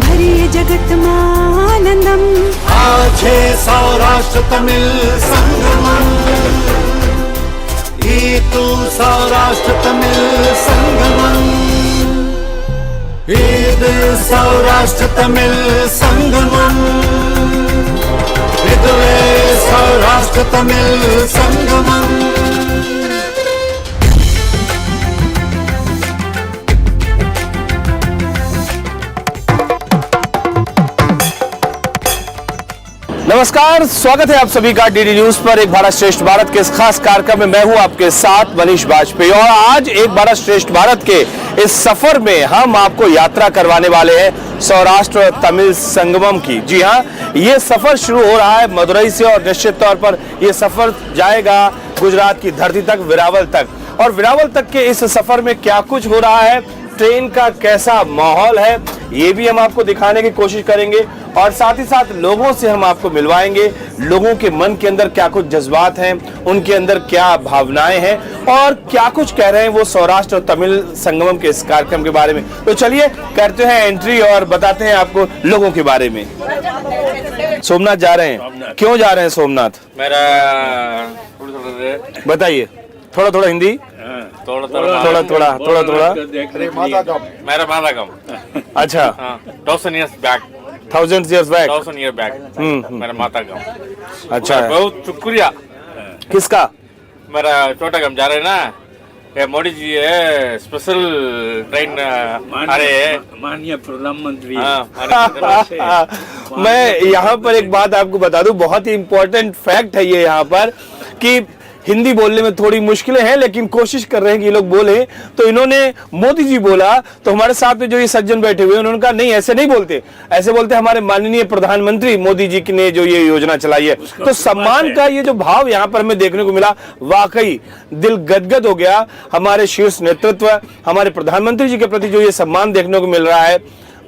भरी जगत आनंदम आज है सौराष्ट्र तमिल संगमम, ईतु सौराष्ट्र तमिल संगमम, ईद सौराष्ट्र तमिल संगमम, इदवे सौराष्ट्र तमिल संगमम। नमस्कार, स्वागत है आप सभी का डीडी न्यूज पर एक भारत श्रेष्ठ भारत के इस खास कार्यक्रम में। मैं हूं आपके साथ मनीष बाजपेयी और आज एक भारत श्रेष्ठ भारत के इस सफर में हम आपको यात्रा करवाने वाले हैं सौराष्ट्र तमिल संगमम की। जी हां, ये सफर शुरू हो रहा है मदुरई से और निश्चित तौर पर यह सफर जाएगा गुजरात की धरती तक, वेरावल तक। और वेरावल तक के इस सफर में क्या कुछ हो रहा है, ट्रेन का कैसा माहौल है, ये भी हम आपको दिखाने की कोशिश करेंगे और साथ ही साथ लोगों से हम आपको मिलवाएंगे। लोगों के मन के अंदर क्या कुछ जज्बात हैं, उनके अंदर क्या भावनाएं हैं और क्या कुछ कह रहे हैं वो सौराष्ट्र और तमिल संगमम के इस कार्यक्रम के बारे में। तो चलिए करते हैं एंट्री और बताते हैं आपको लोगों के बारे में। सोमनाथ जा रहे हैं, क्यों जा रहे हैं सोमनाथ? मेरा बताइए, थोड़ा थोड़ा हिंदी, थोड़ा मेरा माता कम। अच्छा, 1000 years back, 1000 years back, 1000 years back, मेरा माता कम। अच्छा, बहुत शुक्रिया। किसका? मेरा छोटा कम जा रहे हैं ना, ये मोदी जी है, स्पेशल ट्रेन आ रहे हैं, माननीय प्रधानमंत्री। मैं यहाँ पर एक बात आपको बता दूं, बहुत ही इम्पोर्टेंट फैक्ट है ये यहाँ पर कि हिंदी बोलने में थोड़ी मुश्किलें हैं लेकिन कोशिश कर रहे हैं कि ये लोग बोले। तो इन्होंने मोदी जी बोला तो हमारे साथ में जो ये सज्जन बैठे हुए उन्होंने कहा नहीं ऐसे नहीं बोलते, ऐसे बोलते हमारे माननीय प्रधानमंत्री मोदी जी ने जो ये योजना चलाई है। तो सम्मान का ये जो भाव यहाँ पर हमें देखने को मिला, वाकई दिल गदगद हो गया। हमारे शीर्ष नेतृत्व, हमारे प्रधानमंत्री जी के प्रति जो ये सम्मान देखने को मिल रहा है,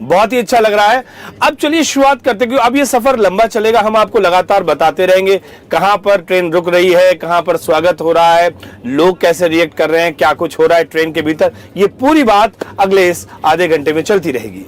बहुत ही अच्छा लग रहा है। अब चलिए शुरुआत करते हैं क्योंकि अब ये सफर लंबा चलेगा। हम आपको लगातार बताते रहेंगे कहां पर ट्रेन रुक रही है, कहां पर स्वागत हो रहा है, लोग कैसे रिएक्ट कर रहे हैं, क्या कुछ हो रहा है ट्रेन के भीतर। ये पूरी बात अगले इस आधे घंटे में चलती रहेगी।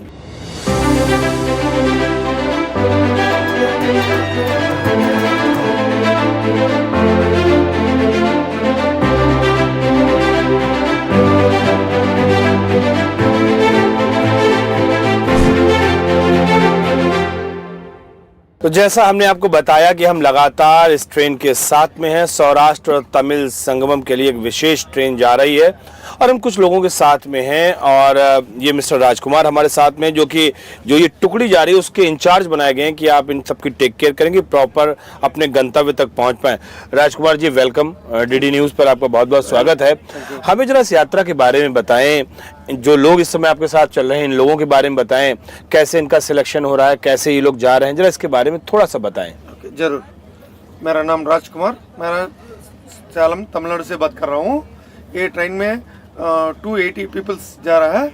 तो जैसा हमने आपको बताया कि हम लगातार इस ट्रेन के साथ में हैं, सौराष्ट्र और तमिल संगमम के लिए एक विशेष ट्रेन जा रही है और हम कुछ लोगों के साथ में हैं। और ये मिस्टर राजकुमार हमारे साथ में जो ये टुकड़ी जा रही है उसके इंचार्ज बनाए गए हैं कि आप इन सबकी टेक केयर करेंगे, प्रॉपर अपने गंतव्य तक पहुंच पाएं। Rajkumar ji welcome, DD news पर आपका बहुत बहुत स्वागत है। हमें जरा इस यात्रा के बारे में बताएं, जो लोग इस समय आपके साथ चल रहे हैं इन लोगों के बारे में बताएं, कैसे इनका सिलेक्शन हो रहा है, कैसे ये लोग जा रहे हैं, जरा इसके बारे में थोड़ा सा बताएं। जरूर। मेरा नाम राजकुमार, मैं सैलम तमिलनाडु से बात कर रहा हूँ। ये ट्रेन में 280 पीपल्स जा रहा है।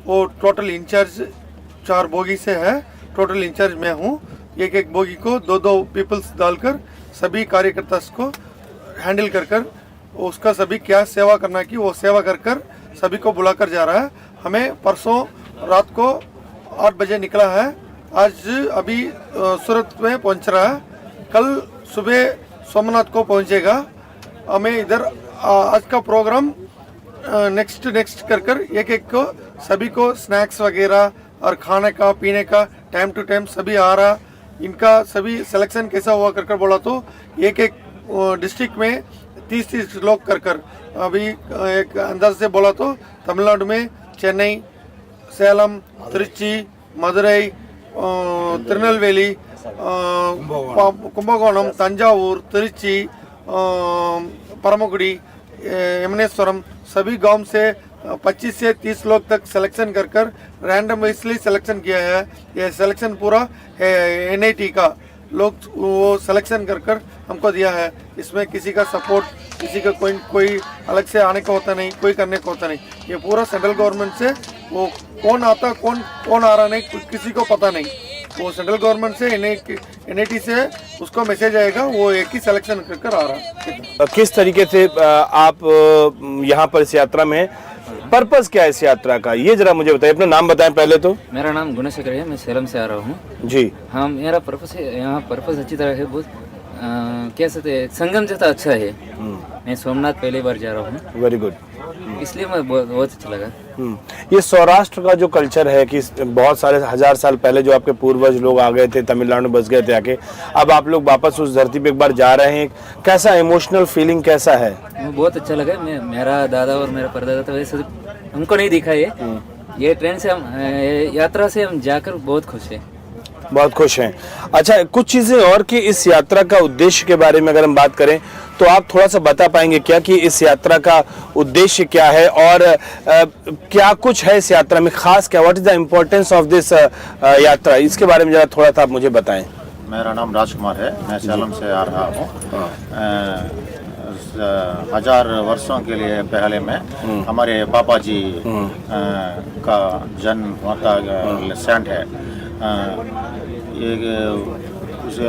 वो टोटल इंचार्ज 4 बोगी से है, टोटल इंचार्ज मैं हूँ। एक बोगी को 2 पीपल्स डालकर सभी कार्यकर्ता को हैंडल कर उसका सभी क्या सेवा करना की वो सेवा कर सभी को बुलाकर जा रहा है। हमें परसों रात को 8 बजे निकला है, आज अभी सूरत में पहुंच रहा है, कल सुबह सोमनाथ को पहुंचेगा। हमें इधर आज का प्रोग्राम नेक्स्ट कर एक को सभी को स्नैक्स वगैरह और खाने का पीने का टाइम टू टाइम सभी आ रहा। इनका सभी सिलेक्शन कैसा हुआ कर बोला तो एक डिस्ट्रिक्ट में 30 लोग कर अभी एक अंदाज से बोला तो तमिलनाडु में चेन्नई, सेलम, तिरुचि, मदुरई, तिरुनेलवेली, कुंभकोणम, तंजावुर, तिरुचि, परमगुड़ी, यमुनेश्वरम सभी गांव से 25 से 30 लोग तक सिलेक्शन कर रैंडम वाइजली सिलेक्शन किया है। ये सिलेक्शन पूरा NIT का लोग वो सिलेक्शन कर हमको दिया है। इसमें किसी का सपोर्ट, किसी का कोई अलग से आने का होता नहीं, कोई करने का होता नहीं। ये पूरा सेंट्रल गवर्नमेंट से वो कौन आता कौन आ रहा नहीं किसी को पता नहीं। वो सेंट्रल गवर्नमेंट से NIT से उसको मैसेज आएगा, वो एक ही सिलेक्शन कर आ रहा है। किस तरीके से आप यहाँ पर इस यात्रा में, पर्पस क्या है इस यात्रा का, ये जरा मुझे बताइए। अपना नाम बताएं पहले तो। मेरा नाम गुणशेखर है, मैं सेलम से आ रहा हूँ जी। हाँ, मेरा पर्पस है यहाँ, पर्पस अच्छी तरह है बहुत। क्या कहते हैं, संगम जैसा अच्छा है। मैं सोमनाथ पहली बार जा रहा हूँ, वेरी गुड, इसलिए मैं बहुत अच्छा लगा। ये सौराष्ट्र का जो कल्चर है कि बहुत सारे हजार साल पहले जो आपके पूर्वज लोग आ गए थे, तमिलनाडु में बस गए थे आके, अब आप लोग वापस उस धरती पे एक बार जा रहे हैं, कैसा इमोशनल फीलिंग कैसा है? बहुत अच्छा लगा। मेरा दादा और मेरा परदादा तो वैसे हमको नहीं दिखा ये ट्रेन से हम यात्रा से हम जाकर बहुत खुश हैं। बहुत खुश हैं। अच्छा, कुछ चीजें और कि इस यात्रा का उद्देश्य के बारे में अगर हम बात करें तो आप थोड़ा सा बता पाएंगे क्या कि इस यात्रा का उद्देश्य क्या है और क्या कुछ है इस यात्रा में खास, क्या what is the importance of this यात्रा, इसके बारे में जरा थोड़ा सा आप मुझे बताएं। मेरा नाम राजकुमार है, मैं सेलम से आ रहा हूँ। 1000 वर्षों के लिए पहले में हमारे पापा जी का जन्म वहाँ का सेंट है। ये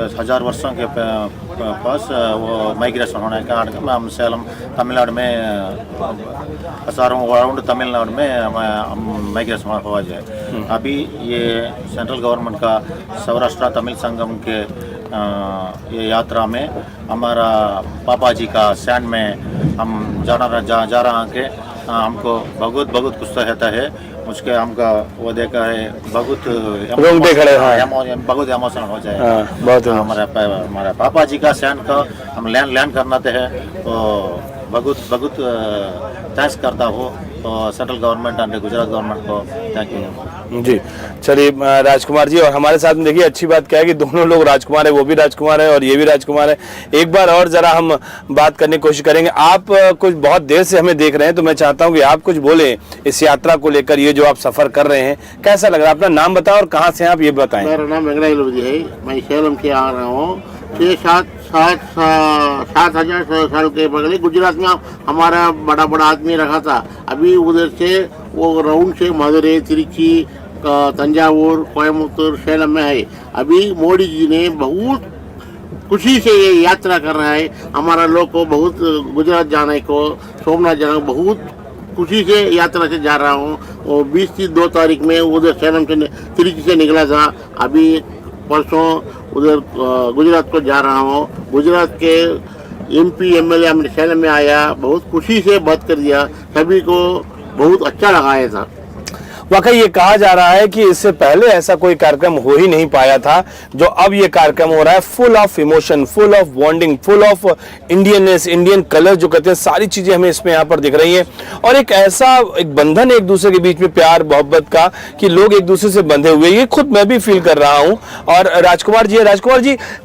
1000 वर्षों के पास वो माइग्रेशन होने के कारण हम सेलम तमिलनाडु में हजारों अराउंड तमिलनाडु में हम माइग्रेशन हुआ जाए। अभी ये सेंट्रल गवर्नमेंट का सौराष्ट्र तमिल संगम के ये यात्रा में हमारा पापा जी का सैंड में हम जा रहा है कि हमको बहुत बहुत कुछ रहता है। मुझके हमका वो देखा है बहुत बहुत इमोशनल हो जाए। बहुत हमारा पापा जी का सैंड का हम लैंड करना है तो बहुत बहुत थैंक्स करता हूँ तो central government and Gujarat government को थैंक यू जी। चलिए राजकुमार जी, और हमारे साथ में देखिए अच्छी बात क्या है कि दोनों लोग राजकुमार है, वो भी राजकुमार है और ये भी राजकुमार है। एक बार और जरा हम बात करने की कोशिश करेंगे। आप कुछ बहुत देर से हमें देख रहे हैं तो मैं चाहता हूँ कि आप कुछ बोले इस यात्रा को लेकर, ये जो आप सफर कर रहे हैं कैसा लग रहा है? अपना नाम बताओ और कहाँ से आप ये बताएं। मेरा नाम वेंकटेश है, मैं सेलम से आ रहा हूँ। 7,000 साल के पहले गुजरात में हमारा बड़ा बड़ा आदमी रखा था। अभी उधर से वो राउंड से मदुरै, तिरुची, तंजावुर, कोयम्बतूर, सेलम में है। अभी मोदी जी ने बहुत खुशी से ये यात्रा कर रहा है। हमारा लोग को बहुत गुजरात जाने को, सोमनाथ जाने को बहुत खुशी से यात्रा से जा रहा हूँ। और 2 तारीख में उधर सेलम से तिरुची से निकला था। अभी परसों उधर गुजरात को जा रहा हूँ। गुजरात के MP MLA हमने सेलम में आया, बहुत खुशी से बात कर दिया, सभी को बहुत अच्छा लगा था। वाकई ये कहा जा रहा है कि इससे पहले ऐसा कोई कार्यक्रम हो ही नहीं पाया था जो अब ये कार्यक्रम हो रहा है। Full of emotion, full of bonding, full of Indianness, Indian colour जो कहते हैं, सारी चीजें हमें इसमें यहाँ पर दिख रही हैं। और एक ऐसा एक बंधन एक दूसरे के बीच में, प्यार मोहब्बत का, कि लोग एक दूसरे से बंधे हुए, ये खुद मैं भी फील कर रहा हूँ। और राजकुमार जी,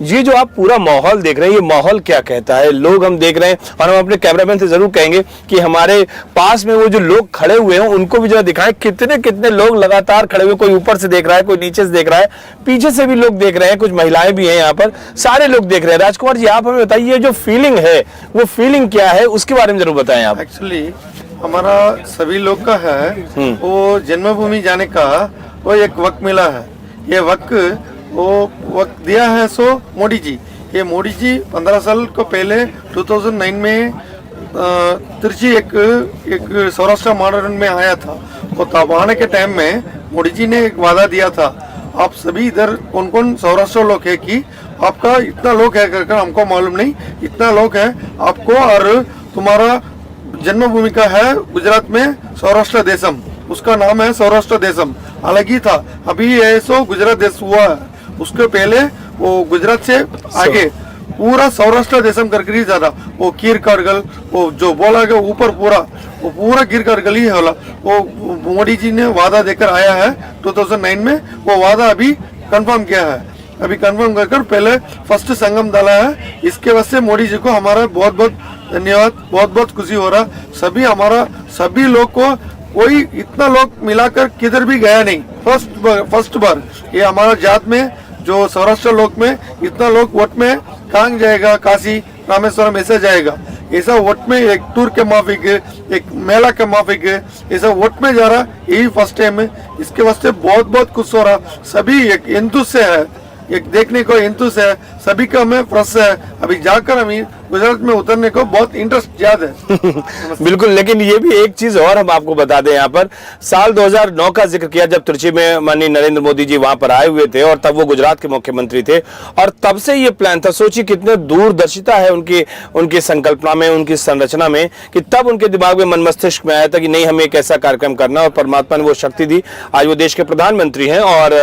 ये जो आप पूरा माहौल देख रहे हैं, ये माहौल क्या कहता है? लोग हम देख रहे हैं और हम अपने कैमरामैन से जरूर कहेंगे कि हमारे पास में वो जो लोग खड़े हुए हैं उनको भी जरा दिखाएं, कितने लोग लगातार खड़े हुए, कोई ऊपर से देख रहा है, कोई नीचे से देख रहा है, पीछे से भी लोग देख रहे हैं, कुछ महिलाएं भी हैं यहाँ पर, सारे लोग देख रहे हैं। राजकुमार जी, आप हमें बताइए जो फीलिंग है वो फीलिंग क्या है, उसके बारे में जरूर बताएं आप। एक्चुअली हमारा सभी लोग का है वो जन्मभूमि जाने का वो एक वक्त मिला है। ये वक्त दिया है सो मोदी जी। ये मोदी जी 15 साल को पहले 2009 में तिरुची एक सौराष्ट्र मॉडर्न में आया था। तो तब आने के टाइम में मोदी जी ने एक वादा दिया था, आप सभी इधर कौन कौन सौराष्ट्र लोग है कि आपका इतना लोग है करके हमको मालूम नहीं, इतना लोग है आपको, और तुम्हारा जन्मभूमि का है गुजरात में सौराष्ट्र देशम, उसका नाम है सौराष्ट्र देशम। अलग ही था, अभी ऐसा गुजरात देश हुआ है। उसके पहले वो गुजरात से आगे पूरा सौराष्ट्र देशम करके ही ज्यादा वो कीर कारगल, वो जो बोला गया ऊपर पूरा कीर कारगल ही होला। वो मोदी जी ने वादा देकर आया है 2009 में, वो वादा अभी कंफर्म किया है। अभी कंफर्म कर पहले फर्स्ट संगम डाला है। इसके वजह से मोदी जी को हमारा बहुत बहुत धन्यवाद, बहुत बहुत खुशी हो रहा। सभी लोग को, कोई इतना लोग मिलाकर किधर भी गया नहीं, फर्स्ट बार ये हमारा जात में जो सौराष्ट्र लोक में इतना लोग वोट में कहाँ जाएगा, काशी रामेश्वरम ऐसे जाएगा। ऐसा वोट में एक टूर के माफिक एक मेला के माफिक ऐसा वोट में जा रहा, यही फर्स्ट टाइम है। इसके वास्ते बहुत बहुत खुश हो रहा, सभी एक एंतुस से है, एक देखने को एंतुस है, सभी का हमें फ्रस है। अभी जाकर हमें गुजरात में उतरने को बहुत इंटरेस्ट ज्यादा है। बिल्कुल, लेकिन ये भी एक चीज और हम आपको बता दें, यहाँ पर साल 2009 का जिक्र किया जब त्रिची में माननीय नरेंद्र मोदी जी वहां पर आए हुए थे और तब वो गुजरात के मुख्यमंत्री थे और तब से ये प्लान था। सोचिए कितने दूरदर्शिता है उनकी संकल्पना में, उनकी संरचना में, कि तब उनके दिमाग में मन मस्तिष्क में आया था कि नहीं, हमें एक ऐसा कार्यक्रम करना, और परमात्मा ने वो शक्ति दी। आज वो देश के प्रधानमंत्री हैं और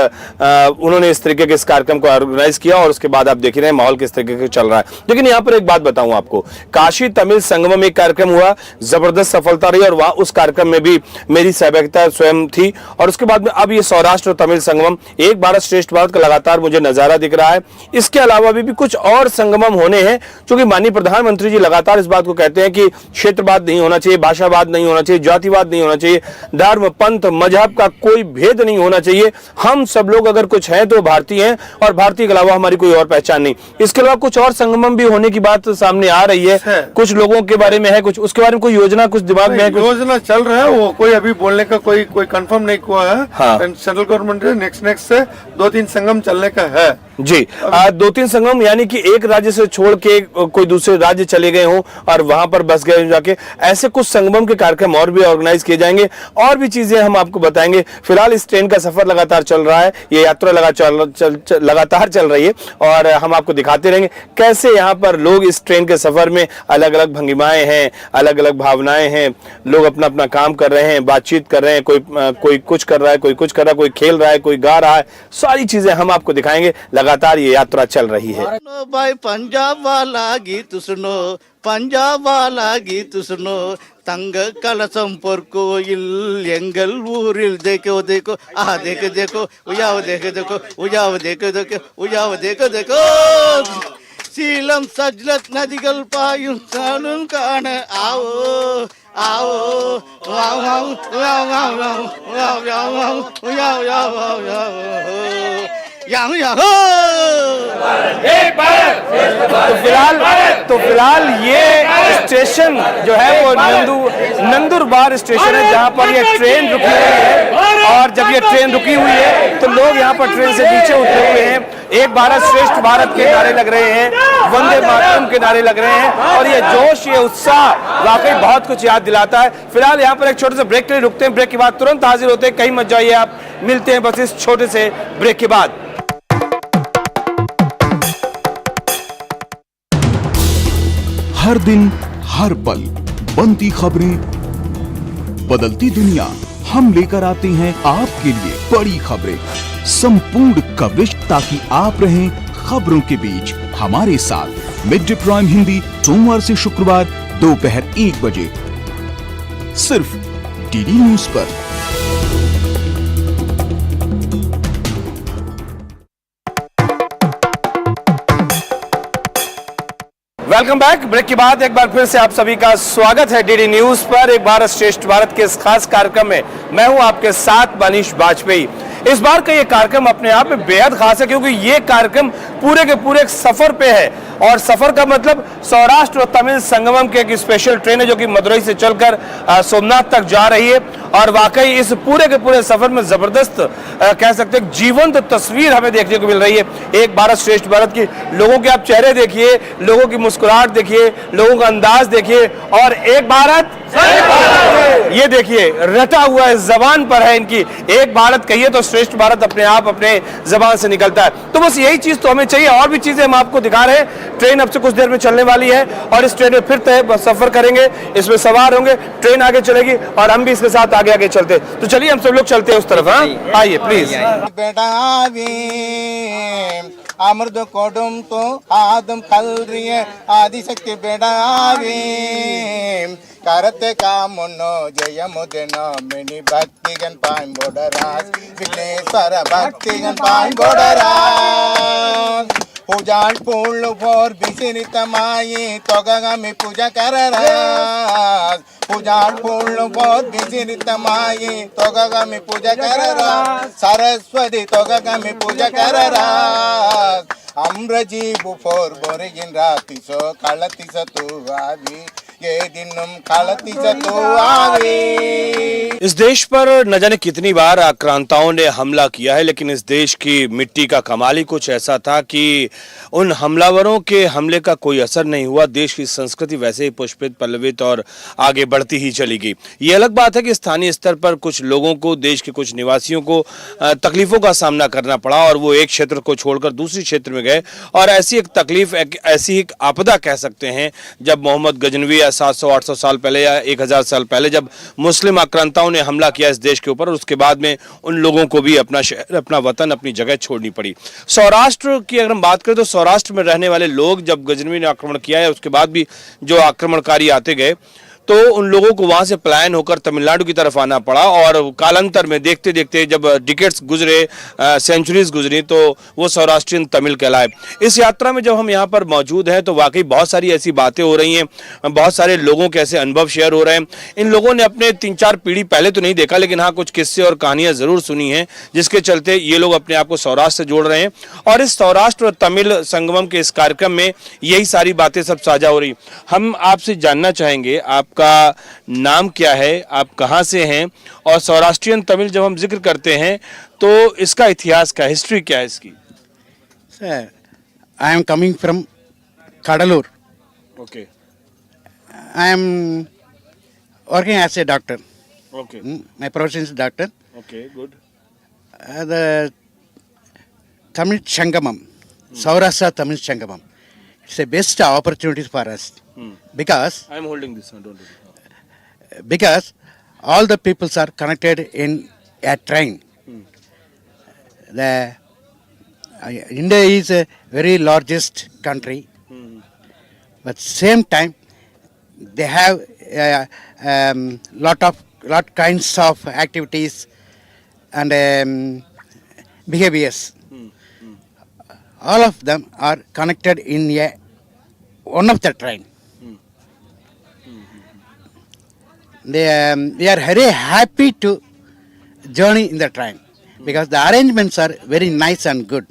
उन्होंने इस तरीके के इस कार्यक्रम को ऑर्गेनाइज किया और उसके बाद आप देख रहे हैं माहौल किस तरीके से चल रहा है। लेकिन यहाँ पर एक बात बताऊं आपको, काशी तमिल संगमम एक कार्यक्रम हुआ, जबरदस्त सफलता रही और वहां उस कार्यक्रम में भी मेरी सहभागिता स्वयं थी। और उसके बाद में अब ये सौराष्ट्र और तमिल संगमम, एक भारत श्रेष्ठ भारत का लगातार मुझे नजारा दिख रहा है। इसके अलावा भी कुछ और संगमम होने हैं, क्योंकि माननीय प्रधानमंत्री जी लगातार इस बात को कहते हैं कि क्षेत्रवाद नहीं होना चाहिए, भाषावाद नहीं होना चाहिए, जातिवाद नहीं होना चाहिए, धर्म पंथ मजहब का कोई भेद नहीं होना चाहिए। हम सब लोग अगर कुछ हैं तो भारतीय हैं और भारतीय के अलावा हमारी कोई और पहचान नहीं। इसके अलावा कुछ और संगमम भी होने की बात सामने आ रही है, कुछ लोगों के बारे में है, कुछ उसके बारे में कोई योजना कुछ दिमाग में है? योजना चल रहा है, वो कोई अभी बोलने का कोई कंफर्म नहीं हुआ है। हाँ। सेंट्रल गवर्नमेंट नेक्स्ट से 2-3 संगम चलने का है जी। 2-3 संगम, यानी कि एक राज्य से छोड़ के कोई दूसरे राज्य चले गए हों और वहां पर बस गए जाके, ऐसे कुछ संगमम के कार्यक्रम और भी ऑर्गेनाइज किए जाएंगे और भी चीजें हम आपको बताएंगे। फिलहाल इस ट्रेन का सफर लगातार चल रहा है, ये यात्रा लगातार चल रही है और हम आपको दिखाते रहेंगे कैसे यहाँ पर लोग इस ट्रेन के सफर में अलग अलग भंगिमाएं हैं, अलग अलग भावनाएं हैं, लोग अपना अपना काम कर रहे हैं, बातचीत कर रहे हैं, कोई कुछ कर रहा है, कोई कुछ कर रहा है, कोई खेल रहा है, कोई गा रहा है, सारी चीजें हम आपको दिखाएंगे। लगातार ये यात्रा चल रही है। भाई पंजाब वाला गीत सुनो, पंजाब वाला गीत सुनो, तंग कलशम पर कोयल एंगल ऊरिल देखो देखो आ देखो देखो उजाओ देखो देखो उजाओ देखो देखो उजाओ देखो देखो शीलम सजलत नदिगल पायुं कानून कान आओ आओ वाओ वाओ वाओ वाओ वाओ वाओ वाओ याओ याओ याओ याओ याओ। तो फिलहाल ये स्टेशन जो है वो नंदुरबार स्टेशन है, जहाँ पर ये ट्रेन रुकी हुई है और जब ये ट्रेन रुकी हुई है तो लोग यहाँ पर ट्रेन से नीचे उतरे हुए हैं। एक भारत श्रेष्ठ भारत के नारे लग रहे हैं, वंदे मातरम के नारे लग रहे हैं और ये जोश, ये उत्साह वाकई बहुत कुछ याद दिलाता है। फिलहाल यहाँ पर एक छोटे से ब्रेक के लिए रुकते हैं, ब्रेक के बाद तुरंत हाजिर होते हैं, कहीं मत जाइए आप, मिलते हैं बस इस छोटे से ब्रेक के बाद। हर दिन हर पल बनती खबरें, बदलती दुनिया, हम लेकर आते हैं आपके लिए बड़ी खबरें, संपूर्ण कवरेज, ताकि आप रहें खबरों के बीच हमारे साथ। मिड डे प्राइम हिंदी सोमवार से शुक्रवार दोपहर 1 बजे सिर्फ डीडी न्यूज पर। Welcome back. ब्रेक के बाद एक बार फिर से आप सभी का स्वागत है डीडी न्यूज पर एक भारत श्रेष्ठ भारत के इस खास कार्यक्रम में। मैं हूं आपके साथ मनीष बाजपेयी। इस बार का ये कार्यक्रम अपने आप में बेहद खास है, क्योंकि ये कार्यक्रम पूरे के पूरे एक सफर पे है और सफर का मतलब सौराष्ट्र और तमिल संगमम की एक स्पेशल ट्रेन है जो कि मदुरई से चलकर सोमनाथ तक जा रही है। और वाकई इस पूरे के पूरे सफर में जबरदस्त कह सकते हैं जीवंत तस्वीर हमें देखने को मिल रही है एक भारत श्रेष्ठ भारत की। लोगों के आप चेहरे देखिए, लोगों की मुस्कुराहट देखिए, लोगों का अंदाज देखिए और एक भारत ये देखिए रटा हुआ है, जबान पर है इनकी। एक भारत कहिए तो श्रेष्ठ भारत अपने आप अपने जबान से निकलता है। तो बस यही चीज तो हमें चाहिए। और भी चीजें हम आपको दिखा रहे हैं। ट्रेन अब से कुछ देर में चलने वाली है और इस ट्रेन में फिर तय सफर करेंगे, इसमें सवार होंगे, ट्रेन आगे चलेगी और हम भी इसके साथ आगे आगे चलते। तो चलिए हम सब लोग चलते हैं उस तरफ। हाँ आइए प्लीज। अमृत कोडुम तो आदम कलरिये आदिशक्ति बेडावे करते कामुनो जयमुदनो मिनी भक्तिगन पाइन बोडराज विघ्नेश्वर भक्तिगन पाइन बोडराज पूजाल पूर्ण भोर बिसिनितमाई तोगगामी पूजा करराज पूजाल पूर्ण भोर बिसिनितमाई तोगगामी पूजा करराज सरस्वती तोगगामी पूजा करराज அம்ரஜீபு போர் பொருகின்றா திசோ களத்திச தூவாவி ये दिनम களத்திச தூவாவி। इस देश पर न जाने कितनी बार आक्रांताओं ने हमला किया है, लेकिन इस देश की मिट्टी का कमाल ही कुछ ऐसा था कि उन हमलावरों के हमले का कोई असर नहीं हुआ। देश की संस्कृति वैसे ही पुष्पित पल्लवित और आगे बढ़ती ही चली गई। ये अलग बात है कि स्थानीय स्तर पर कुछ लोगों को, देश के कुछ निवासियों को तकलीफों का सामना करना पड़ा और वो एक क्षेत्र को छोड़कर दूसरे क्षेत्र में गए। और ऐसी एक तकलीफ, ऐसी एक आपदा कह सकते हैं, जब मोहम्मद गजनवी 700-800 साल पहले या 1000 साल पहले जब मुस्लिम आक्रांताओं ने हमला किया इस देश के ऊपर, और उसके बाद में उन लोगों को भी अपना शहर, अपना वतन, अपनी जगह छोड़नी पड़ी। सौराष्ट्र की अगर हम बात करें तो सौराष्ट्र में रहने वाले लोग, जब गजनवी ने आक्रमण किया है उसके बाद भी जो आक्रमणकारी आते गए, तो उन लोगों को वहां से पलायन होकर तमिलनाडु की तरफ आना पड़ा। और कालांतर में देखते देखते जब डिकेट्स गुजरे, सेंचुरीज गुजरी, तो वो सौराष्ट्रियन तमिल कहलाए। इस यात्रा में जब हम यहाँ पर मौजूद हैं तो वाकई बहुत सारी ऐसी बातें हो रही हैं, बहुत सारे लोगों के ऐसे अनुभव शेयर हो रहे हैं। इन लोगों ने अपने 3-4 पीढ़ी पहले तो नहीं देखा, लेकिन हाँ कुछ किस्से और कहानियां जरूर सुनी हैं, जिसके चलते ये लोग अपने आप को सौराष्ट्र से जोड़ रहे हैं। और इस सौराष्ट्र और तमिल संगमम के इस कार्यक्रम में यही सारी बातें सब साझा हो रही। हम आपसे जानना चाहेंगे, आपका नाम क्या है, आप कहाँ से हैं, और सौराष्ट्रियन तमिल जब हम जिक्र करते हैं तो इसका इतिहास क्या, हिस्ट्री क्या है इसकी? Sir, I am coming from Kadalur. Okay I am working as a doctor. Okay My profession is doctor. Okay good. The Tamil Sangamam, Saurashtra Tamil Sangamam. It's the best opportunity for us because I am holding this, don't do. because all the peoples are connected in a train. The India is a very largest country, but same time they have lot kinds of activities and behaviors. All of them are connected in one of the train. We are very happy to journey in the train because the arrangements are very nice and good.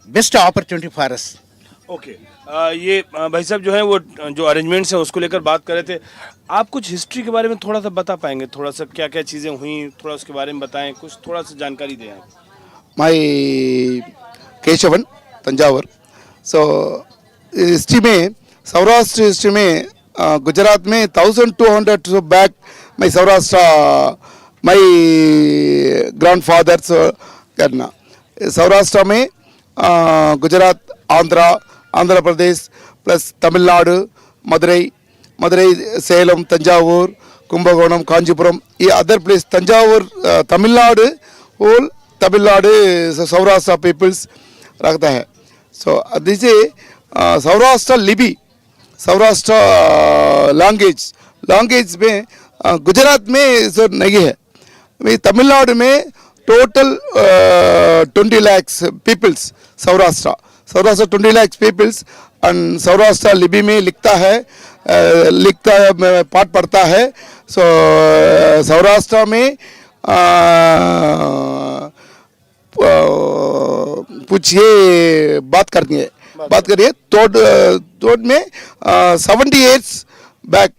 Best opportunity for us. Okay ये भाई साहब जो है वो जो arrangements है उसको लेकर बात कर रहे थे। आप कुछ हिस्ट्री के बारे में थोड़ा सा बता पाएंगे, थोड़ा सा क्या क्या चीज़ें हुई, थोड़ा उसके बारे में बताएं, कुछ थोड़ा सा जानकारी दें आप। My Keshavan Thanjavur. So history में, सौराष्ट्र हिस्ट्री में गुजरात में 1200 back my Saurashtra my grandfathers करना। सौराष्ट्र में गुजरात, आंध्र प्रदेश प्लस तमिलनाडु, मदुरई, सेलम, तंजावूर, कुंभकोणम, कांचीपुरम, ये other place. Thanjavur Tamil Nadu, whole Tamil Nadu Saurashtra peoples रखता है। सो दिस सौराष्ट्र लिपि, सौराष्ट्र लैंग्वेज में गुजरात में जो नहीं है। तमिलनाडु में total 20 lakhs peoples, Saurashtra 20 lakhs peoples, and Saurashtra लिपि में लिखता है, पाठ पढ़ता है। सो सौराष्ट्र में पूछिए, बात करिए तोड़ में 70 years बैक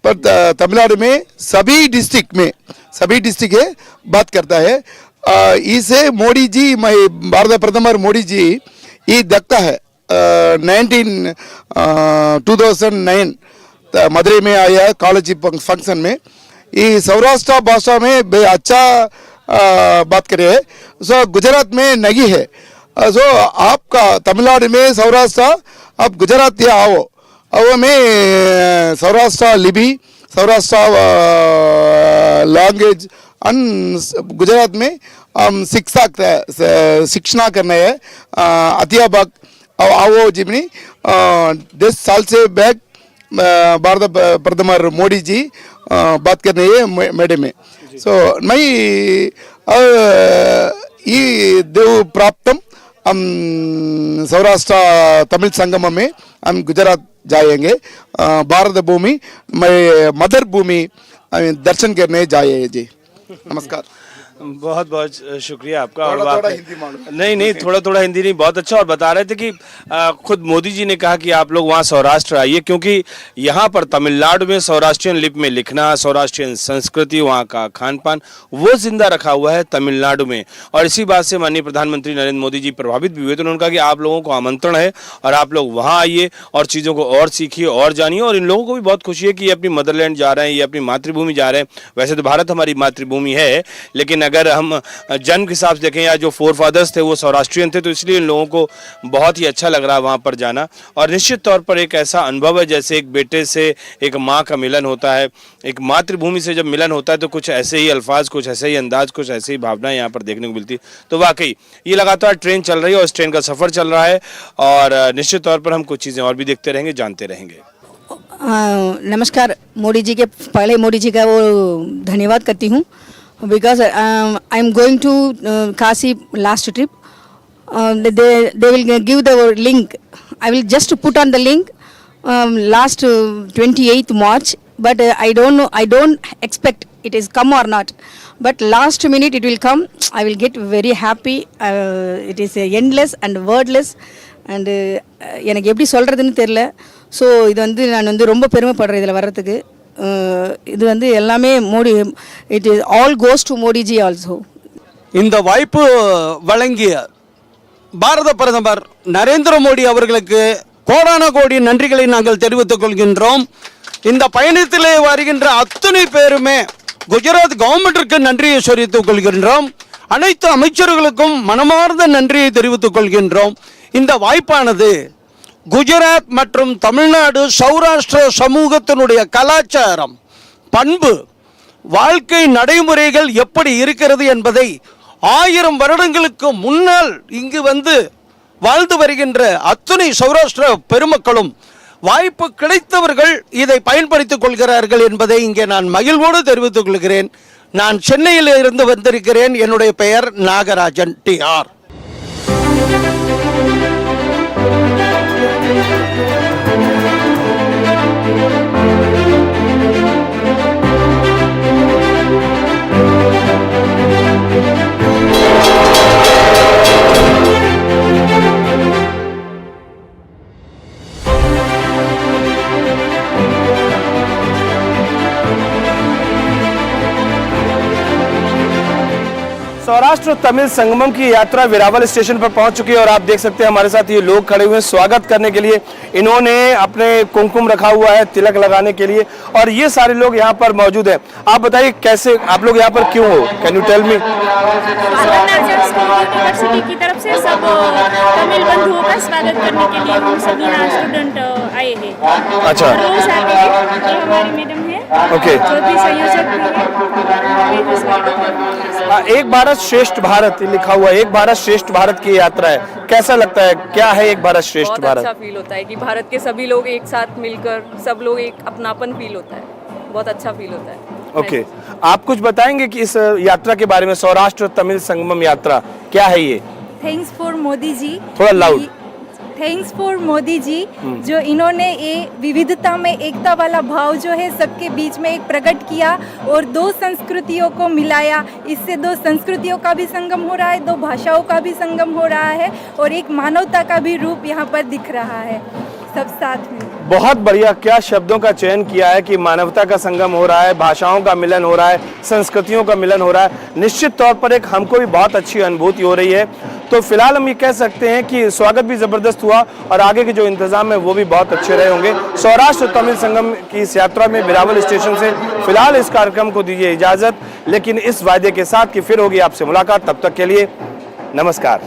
पर तमिलनाडु में सभी डिस्ट्रिक्ट है बात करता है। इसे मोदी जी, भारत प्रधानमंत्री मोदी जी ये देखता है 2009 मदुरई में आया कॉलेज फंक्शन में। ये सौराष्ट्र भाषा में अच्छा बात करे है। सो गुजरात में नहीं है। सो आपका तमिलनाडु में सौराष्ट्र, आप गुजरात या आओ में सौराष्ट्र लिपि, सौराष्ट्र लैंग्वेज एंड गुजरात में हम शिक्षा करना है। अध्यापक आओ जिमनी 10 साल से बैक भारत प्रधानमंत्री मोदी जी बात करने है मैडम में। सो मैं ये देव प्राप्तम हम सौराष्ट्र तमिल संगम में हम गुजरात जाएंगे। भारत भूमि, मदर भूमि दर्शन करने जाए जी। नमस्कार। बहुत बहुत शुक्रिया आपका। और नहीं, थोड़ा थोड़ा हिंदी नहीं, बहुत अच्छा। और बता रहे थे कि खुद मोदी जी ने कहा कि आप लोग वहाँ सौराष्ट्र आइए, क्योंकि यहाँ पर तमिलनाडु में सौराष्ट्रियन लिपि में लिखना, सौराष्ट्रियन संस्कृति, वहाँ का खान पान वो जिंदा रखा हुआ है तमिलनाडु में। और इसी बात से माननीय प्रधानमंत्री नरेंद्र मोदी जी प्रभावित भी हुए, तो उन्होंने कहा कि आप लोगों को आमंत्रण है और आप लोग वहाँ आइए और चीज़ों को और सीखिए और जानिए। और इन लोगों को भी बहुत खुशी है कि ये अपनी मदरलैंड जा रहे हैं, ये अपनी मातृभूमि जा रहे हैं। वैसे तो भारत हमारी मातृभूमि है, लेकिन अगर हम जन्म के हिसाब से देखें या जो फोर फादर्स थे वो सौराष्ट्रियन थे, तो इसलिए इन लोगों को बहुत ही अच्छा लग रहा है वहाँ पर जाना। और निश्चित तौर पर एक ऐसा अनुभव है जैसे एक बेटे से एक माँ का मिलन होता है, एक मातृभूमि से जब मिलन होता है तो कुछ ऐसे ही अल्फाज, कुछ ऐसे ही अंदाज, कुछ ऐसे ही भावनाएं यहाँ पर देखने को मिलती। तो वाकई ये लगातार ट्रेन चल रही है और इस ट्रेन का सफ़र चल रहा है और निश्चित तौर पर हम कुछ चीज़ें और भी देखते रहेंगे, जानते रहेंगे। नमस्कार। मोदी जी के पहले मोदी जी का वो धन्यवाद करती हूँ, because I am going to Kashi last trip. they will give the link. I will just put on the link last 28th March, but I don't know, I don't expect it is come or not, but last minute it will come. I will get very happy. It is endless and wordless, and எனக்கு எப்படி சொல்கிறதுன்னு தெரில. So இது வந்து நான் வந்து ரொம்ப பெருமைப்படுறேன் இதில் வர்றதுக்கு. இது வந்து எல்லாமே Modi, it is all goes to Modiji also. இந்த வாய்ப்பு வழங்கிய பாரத பிரதமர் நரேந்திர மோடி அவர்களுக்கு கோடான கோடி நன்றிகளை நாங்கள் தெரிவித்துக் கொள்கின்றோம். இந்த பயணத்திலே வருகின்ற அத்தனை பேருமே குஜராத் கவர்மெண்ட்டிற்கு நன்றியை தெரிவித்துக் கொள்கின்றோம். அனைத்து அமைச்சர்களுக்கும் மனமார்ந்த நன்றியை தெரிவித்துக் கொள்கின்றோம். இந்த வாய்ப்பானது குஜராத் மற்றும் தமிழ்நாடு சௌராஷ்டிர சமூகத்தினுடைய கலாச்சாரம், பண்பு, வாழ்க்கை நடைமுறைகள் எப்படி இருக்கிறது என்பதை 1000 வருடங்களுக்கு முன்னால் இங்கு வந்து வாழ்ந்து வருகின்ற அத்தனை சௌராஷ்டிர பெருமக்களும் வாய்ப்பு கிடைத்தவர்கள் இதை பயன்படுத்திக் கொள்கிறார்கள் என்பதை இங்கே நான் மகிழ்வோடு தெரிவித்துக் கொள்கிறேன். நான் சென்னையில் இருந்து வந்திருக்கிறேன். என்னுடைய பெயர் நாகராஜன் TR. सौराष्ट्र तमिल संगमम की यात्रा वेरावल स्टेशन पर पहुंच चुकी है और आप देख सकते हैं हमारे साथ ये लोग खड़े हुए हैं स्वागत करने के लिए। इन्होंने अपने कुमकुम रखा हुआ है तिलक लगाने के लिए और ये सारे लोग यहाँ पर मौजूद हैं। आप बताइए कैसे आप लोग यहाँ पर क्यों हो? Can you tell me? University की तरफ से सब तमिल बंधुओं का स्वागत करने के लिए हम सब यहाँ स्टूडेंट आए हैं। अच्छा, रोज आते हैं। ये हमारी मैडम है, ओके, जो भी संयोजक भी है। एक भारत श्रेष्ठ भारत लिखा हुआ है, एक भारत श्रेष्ठ भारत की यात्रा है, कैसा लगता है? क्या है एक भारत श्रेष्ठ भारत? अच्छा फील होता है कि भारत के सभी लोग एक साथ मिलकर सब लोग एक अपनापन फील होता है, बहुत अच्छा फील होता है। ओके, आप कुछ बताएंगे कि इस यात्रा के बारे में? सौराष्ट्र तमिल संगमम यात्रा क्या है ये? Thanks for Modi ji. थोड़ा loud. Thanks for Modi ji, जो इन्होंने ये विविधता में एकता वाला भाव जो है सबके बीच में एक प्रकट किया और 2 संस्कृतियों को मिलाया। इससे 2 संस्कृतियों का भी संगम हो रहा है, 2 भाषाओं का भी संगम हो रहा है और एक मानवता का भी रूप यहाँ पर दिख रहा है सब साथ में। बहुत बढ़िया, क्या शब्दों का चयन किया है कि मानवता का संगम हो रहा है, भाषाओं का मिलन हो रहा है, संस्कृतियों का मिलन हो रहा है। निश्चित तौर पर एक हमको भी बहुत अच्छी अनुभूति हो रही है। तो फिलहाल हम ये कह सकते हैं कि स्वागत भी जबरदस्त हुआ और आगे के जो इंतजाम है वो भी बहुत अच्छे रहे होंगे। सौराष्ट्र तमिल संगम की इस यात्रा में वेरावल स्टेशन से फिलहाल इस कार्यक्रम को दीजिए इजाजत, लेकिन इस वायदे के साथ कि फिर होगी आपसे मुलाकात। तब तक के लिए नमस्कार।